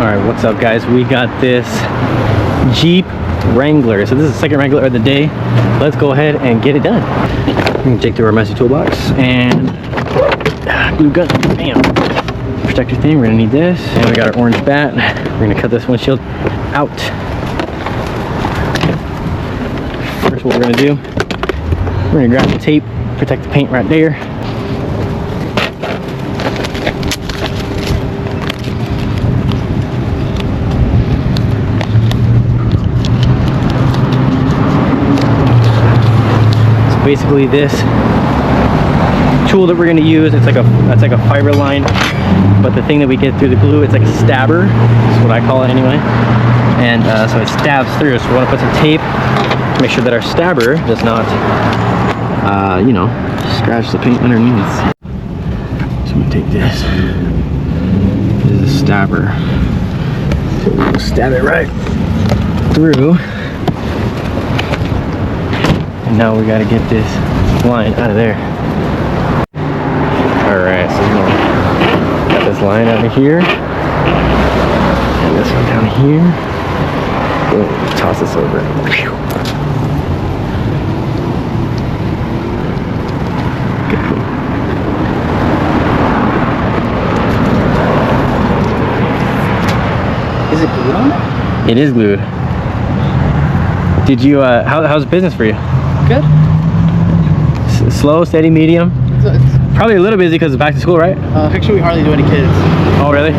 All right, what's up guys? We got this Jeep Wrangler. So this is the second Wrangler of the day. Let's go ahead and get it done. I'm gonna take through our messy toolbox and glue gun, bam. Protector thing, we're gonna need this. And we got our orange bat. We're gonna cut this windshield out. First what we're gonna do, we're gonna grab the tape, protect the paint right there. Basically this tool that we're going to use, it's like a fiber line, but the thing that we get through the glue, it's like a stabber. That's what I call it anyway. And so it stabs through. So we want to put some tape, make sure that our stabber does not, you know, scratch the paint underneath. So I'm going to take this. This is a stabber. So we'll stab it right through. And now we gotta get this line out of there. Alright, so we're gonna got this line out of here. And this one down here. Boom, toss this over. Good. Is it glued on it? It is glued. Did you, how's business for you? Good. Slow, steady, medium? It's Probably a little busy because it's back to school, right? actually, we hardly do any kids. Oh, really?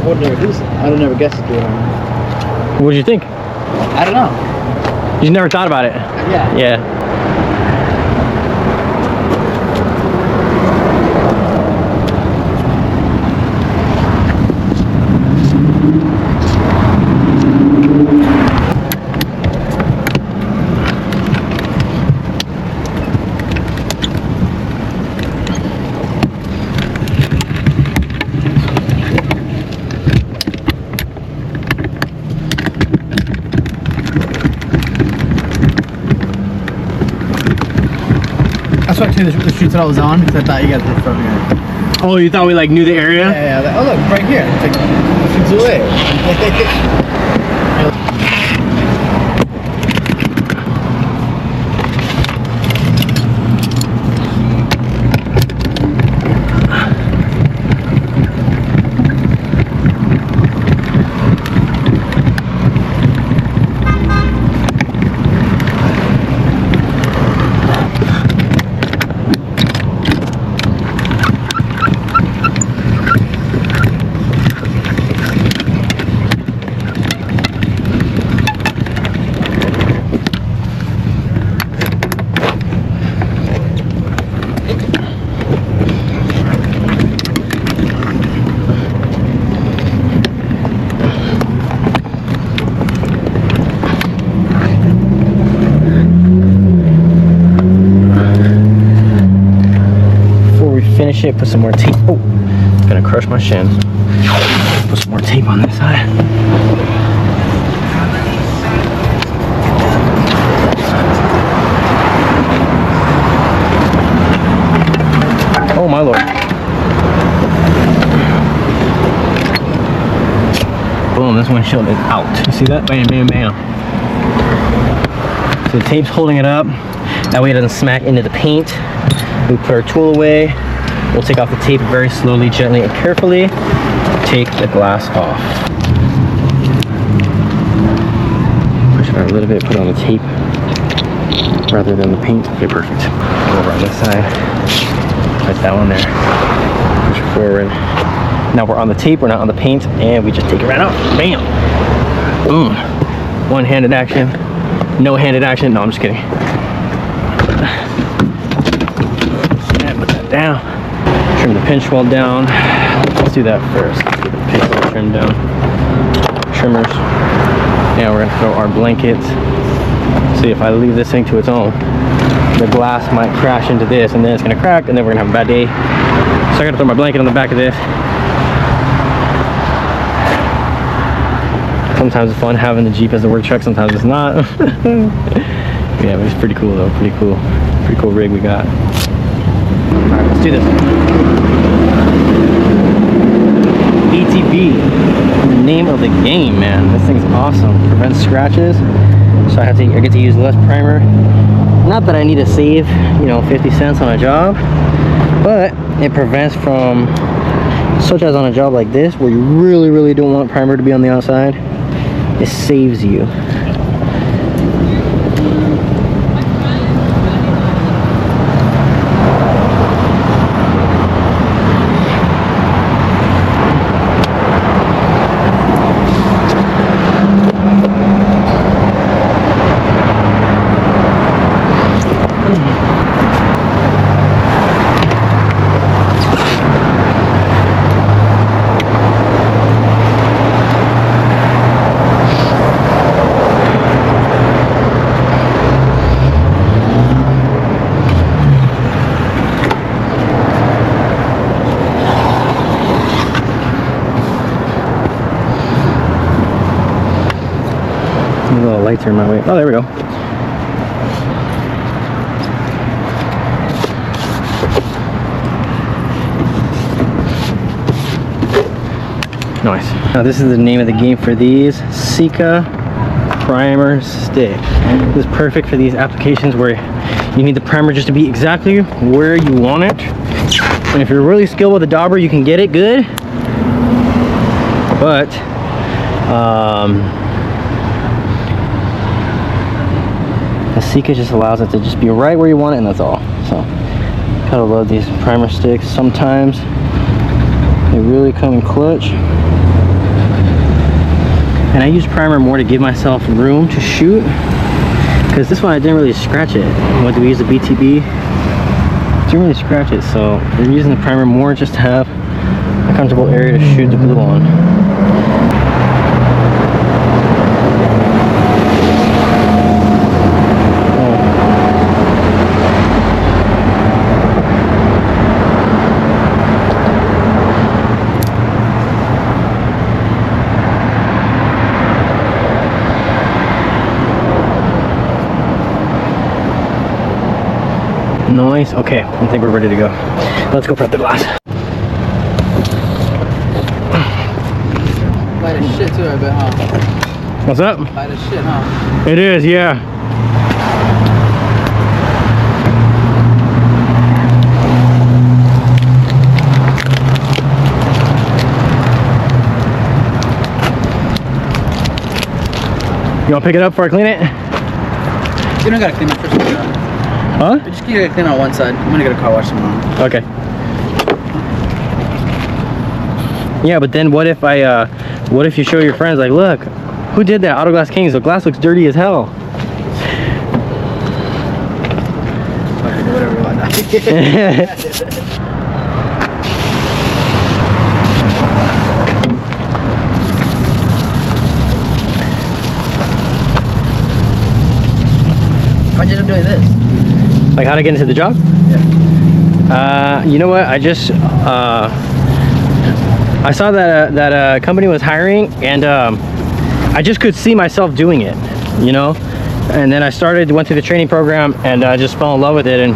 I would never do so. I would never guess to do it on. What did you think? I don't know. You never thought about it? Yeah. Yeah. That's why I took the streets that I was on, because I thought you guys were from here. Oh, you thought we like knew the area? Yeah, yeah. Oh, look, right here. It's like, it's away. Finish it, put some more tape. Oh, gonna crush my shin. Put some more tape on this side. Oh my lord. Boom, this windshield is out. You see that? Bam, bam, bam. So the tape's holding it up. That way it doesn't smack into the paint. We put our tool away. We'll take off the tape very slowly, gently, and carefully. Take the glass off. Push it out a little bit, put it on the tape rather than the paint. Okay, perfect. Go over on this side. Right that one there. Push it forward. Now we're on the tape, we're not on the paint, and we just take it right out. Bam! Boom. One-handed action. No-handed action. No, I'm just kidding. And put that down. Trim the pinch weld down. Let's do that first. Get the pinch weld trimmed down. Trimmers. Now we're gonna throw our blankets. See, if I leave this thing to its own, the glass might crash into this, and then it's gonna crack, and then we're gonna have a bad day. So I gotta throw my blanket on the back of this. Sometimes it's fun having the Jeep as the work truck, sometimes it's not. Yeah, but it's pretty cool though. Pretty cool rig we got. All right, let's do this. BTB, the name of the game, man. This thing's awesome. Prevents scratches. So I get to use less primer. Not that I need to save, you know, 50 cents on a job, but it prevents from, such as on a job like this where you really don't want primer to be on the outside, it saves you. Little lights are in my way. Oh, there we go. Nice. Now this is the name of the game for these. Sika primer stick. This is perfect for these applications where you need the primer just to be exactly where you want it. And if you're really skilled with a dauber, you can get it good. But the Sika just allows it to just be right where you want it, and that's all. So, gotta love these primer sticks. Sometimes they really come in clutch. And I use primer more to give myself room to shoot, because this one I didn't really scratch it. When we use the BTB, didn't really scratch it. So we're using the primer more just to have a comfortable area to shoot the glue on. Nice. Okay, I think we're ready to go. Let's go prep the glass. Light as shit too, I bet, huh? What's up? Light as shit, huh? It is, yeah. You want to pick it up before I clean it? You don't gotta clean my first one. Huh? Just gotta clean on one side. I'm gonna get a car wash tomorrow. Okay. Yeah, but then what if what if you show your friends, like, look, who did that? Auto Glass Kings. The glass looks dirty as hell. Whatever, do whatever you want now. How'd you end up doing this? Like how to get into the job? Yeah. You know what? I just I saw that that company was hiring, and I just could see myself doing it, you know. And then I went through the training program, and I just fell in love with it, and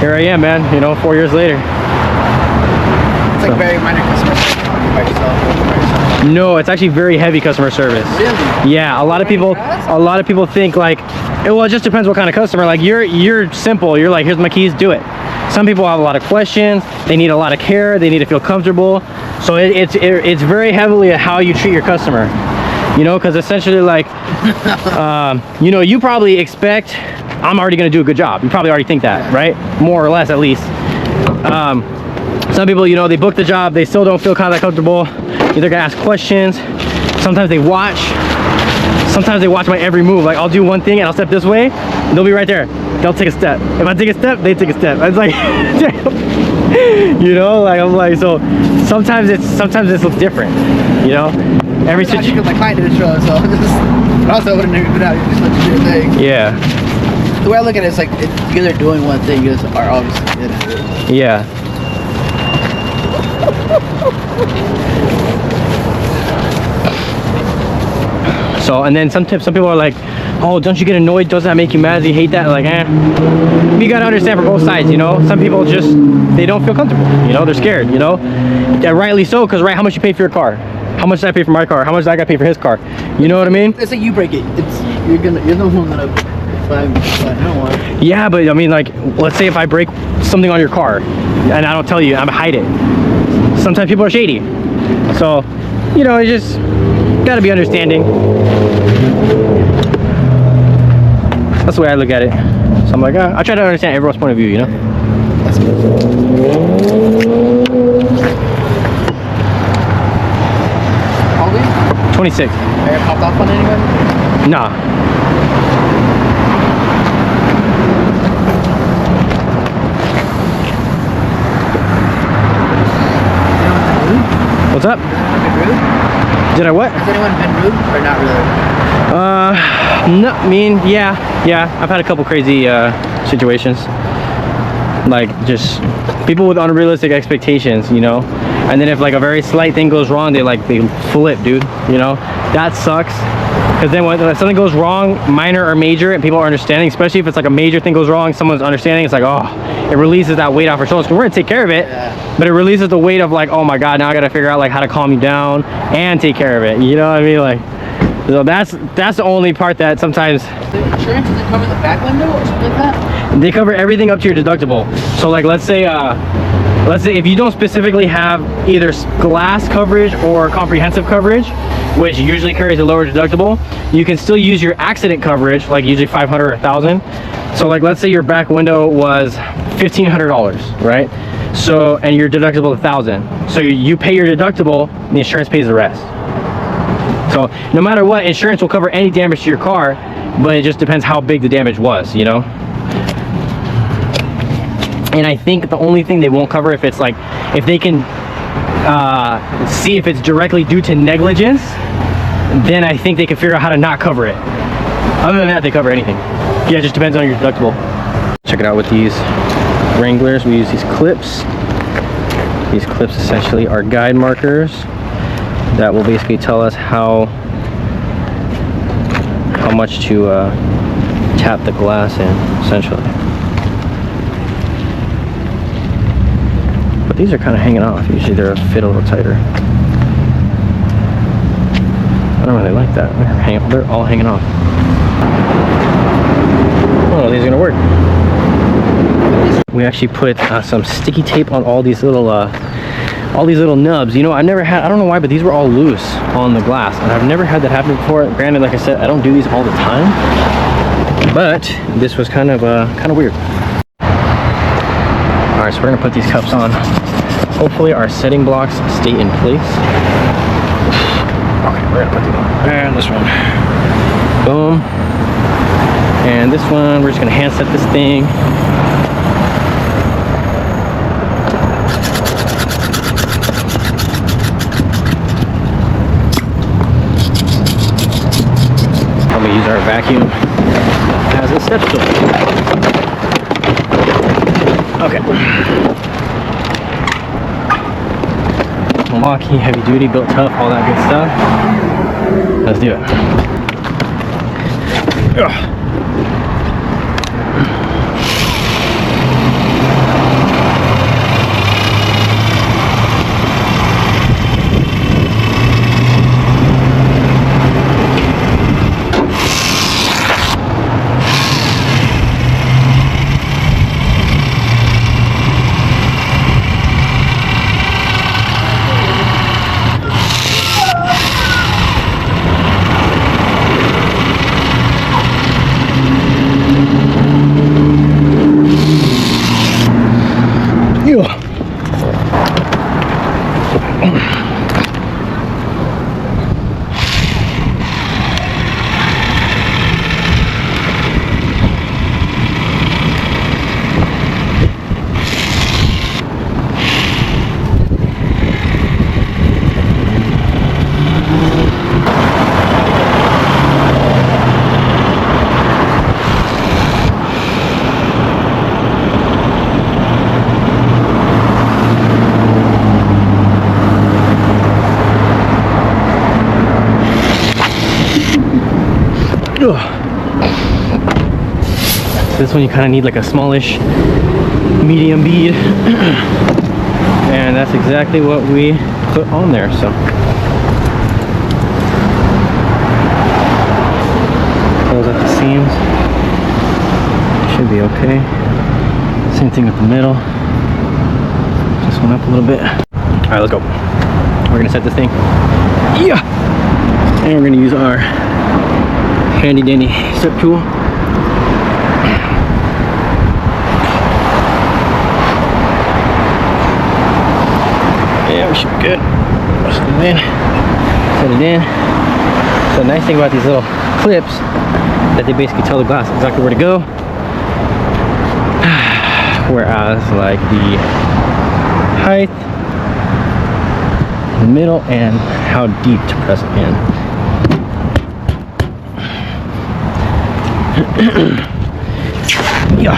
here I am, man. You know, 4 years later. It's like very minor customer service by yourself. No, it's actually very heavy customer service. Really? Yeah, a lot of people think like, well, it just depends what kind of customer. Like you're simple. You're like, here's my keys, do it. Some people have a lot of questions. They need a lot of care. They need to feel comfortable. So it's very heavily how you treat your customer. You know, because essentially, like, you know, you probably expect I'm already going to do a good job. You probably already think that, right? More or less, at least. Some people, you know, they book the job, they still don't feel kind of comfortable. They're gonna ask questions. Sometimes they watch my every move. Like, I'll do one thing and I'll step this way, and they'll be right there. They'll take a step. If I take a step, they take a step. It's like, you know, like, I'm like, so sometimes it's different, you know. Every situation. My client didn't show, so but also wouldn't have been out. You just let you do your thing. Yeah. The way I look at it is like, you guys are doing one thing. You guys are obviously good at it. Yeah. So, and then some people are like, oh, don't you get annoyed? Does that make you mad? Do you hate that? Like, you gotta understand from both sides, you know? Some people just, they don't feel comfortable, you know? They're scared, you know? Yeah, rightly so, because right, how much you pay for your car? How much did I pay for my car? How much did I gotta pay for his car? You know what I mean? Let's say you break it. You're the one gonna, if I don't want. Yeah, but I mean, like, let's say if I break something on your car, and I don't tell you, I'm hide it. Sometimes people are shady. So, you know, you just gotta be understanding. That's the way I look at it. So I'm like, I try to understand everyone's point of view, you know? That's How old are you? 26. Are you popped off on anyone? Nah. What's up? Did I what? Has anyone been rude or not really? No, I mean, yeah, I've had a couple crazy situations. Like, just people with unrealistic expectations, you know? And then if like a very slight thing goes wrong, they flip, dude, you know? That sucks. Because then when something goes wrong, minor or major, and people are understanding, especially if it's like a major thing goes wrong, someone's understanding, it's like, oh, it releases that weight off our shoulders. We're gonna take care of it, but it releases the weight of like, oh my God, now I gotta figure out like how to calm you down and take care of it. You know what I mean? Like, so that's the only part that sometimes. The insurance, does it cover the back window or something like that? They cover everything up to your deductible. So like, let's say if you don't specifically have either glass coverage or comprehensive coverage, which usually carries a lower deductible, you can still use your accident coverage, like usually 500 or 1,000. So like, let's say your back window was $1,500, right? So, and your deductible 1,000. So you pay your deductible, and the insurance pays the rest. So no matter what, insurance will cover any damage to your car, but it just depends how big the damage was, you know? And I think the only thing they won't cover if it's like, if they can see if it's directly due to negligence, then I think they can figure out how to not cover it. Other than that, they cover anything. Yeah, it just depends on your deductible. Check it out with these Wranglers. We use these clips. These clips essentially are guide markers that will basically tell us how much to tap the glass in, essentially. But these are kind of hanging off. Usually they're fit a little tighter. I don't really like that. They're all hanging off. Oh, these are gonna work. We actually put some sticky tape on all these little nubs. You know, I don't know why, but these were all loose on the glass, and I've never had that happen before. Granted, like I said, I don't do these all the time, but this was kind of weird. All right, so we're gonna put these cups on. Hopefully our setting blocks stay in place. Okay, we're gonna put these on. And this one. Boom. And this one, we're just gonna hand set this thing. I'm gonna use our vacuum as a step stool. Okay. Milwaukee, heavy duty, built tough, all that good stuff. Let's do it. Ugh. this one you kind of need like a smallish medium bead. And that's exactly what we put on there. So close up the seams. Should be okay. Same thing with the middle. Just went up a little bit. All right, let's go. We're gonna set this thing. Yeah. And we're gonna use our handy dandy strip tool. Yeah, we should be good. Set it in. Set it in. So the nice thing about these little clips that they basically tell the glass exactly where to go. Whereas like the height, the middle, and how deep to press it in. Yeah.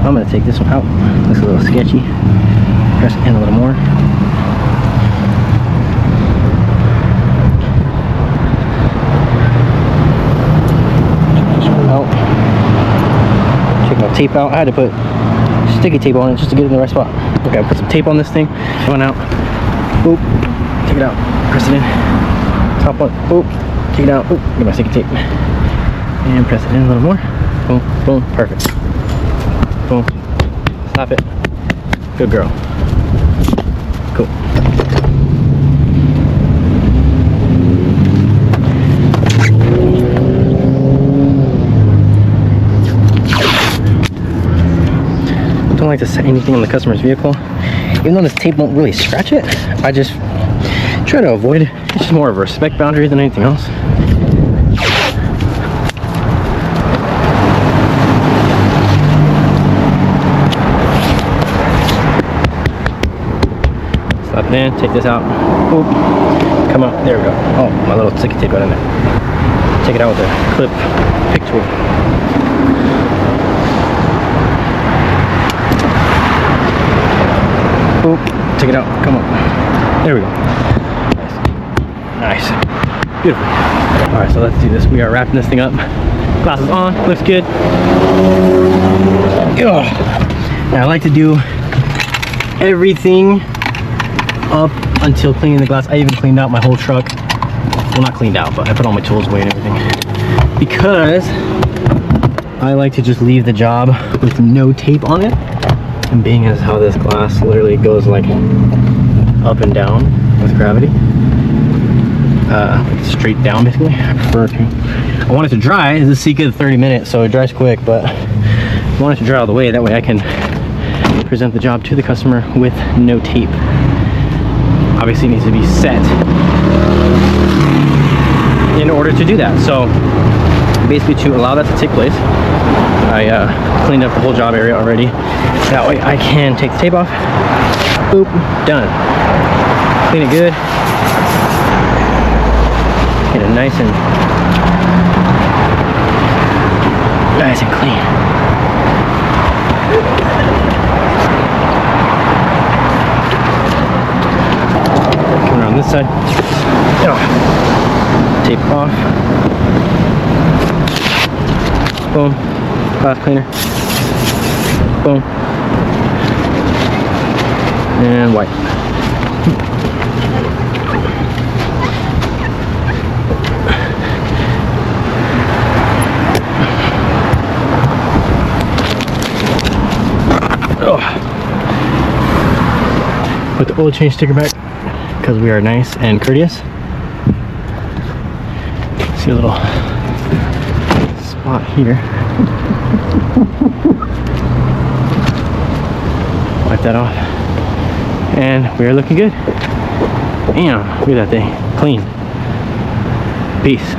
I'm gonna take this one out. Looks a little sketchy. Press it in a little more. Take my tape out. I had to put sticky tape on it just to get it in the right spot. Okay, I'll put some tape on this thing. One out. Boop. Take it out. Press it in. Top one. Boop. Take it out. Boop. Get my sticky tape. And press it in a little more. Boom. Boom. Perfect. Boom. Stop it. Good girl. Cool. Don't like to set anything on the customer's vehicle. Even though this tape won't really scratch it, I just try to avoid it. It's just more of a respect boundary than anything else. Stop it in, take this out. Oop. Come out, there we go. Oh, my little sticky tape got in there. Take it out with a clip pick tool. Oop. Take it out, come on. There we go. Nice. Beautiful. All right, so let's do this. We are wrapping this thing up. Glasses on, looks good. Ugh. Now I like to do everything up until cleaning the glass. I even cleaned out my whole truck. Well, not cleaned out, but I put all my tools away and everything. Because I like to just leave the job with no tape on it. And being as how this glass literally goes like up and down with gravity. Straight down basically. I prefer to. I want it to dry. This is Sika 30 minutes, so it dries quick, but I want it to dry all the way. That way I can present the job to the customer with no tape. Obviously it needs to be set in order to do that. So basically to allow that to take place, I cleaned up the whole job area already. That way I can take the tape off. Boop, done. Clean it good. Get it nice and clean. Come around this side. Tape off. Boom. Glass cleaner. Boom. And wipe. Put the oil change sticker back because we are nice and courteous. See a little spot here. Wipe that off. And we are looking good. Damn, look at that thing. Clean. Peace.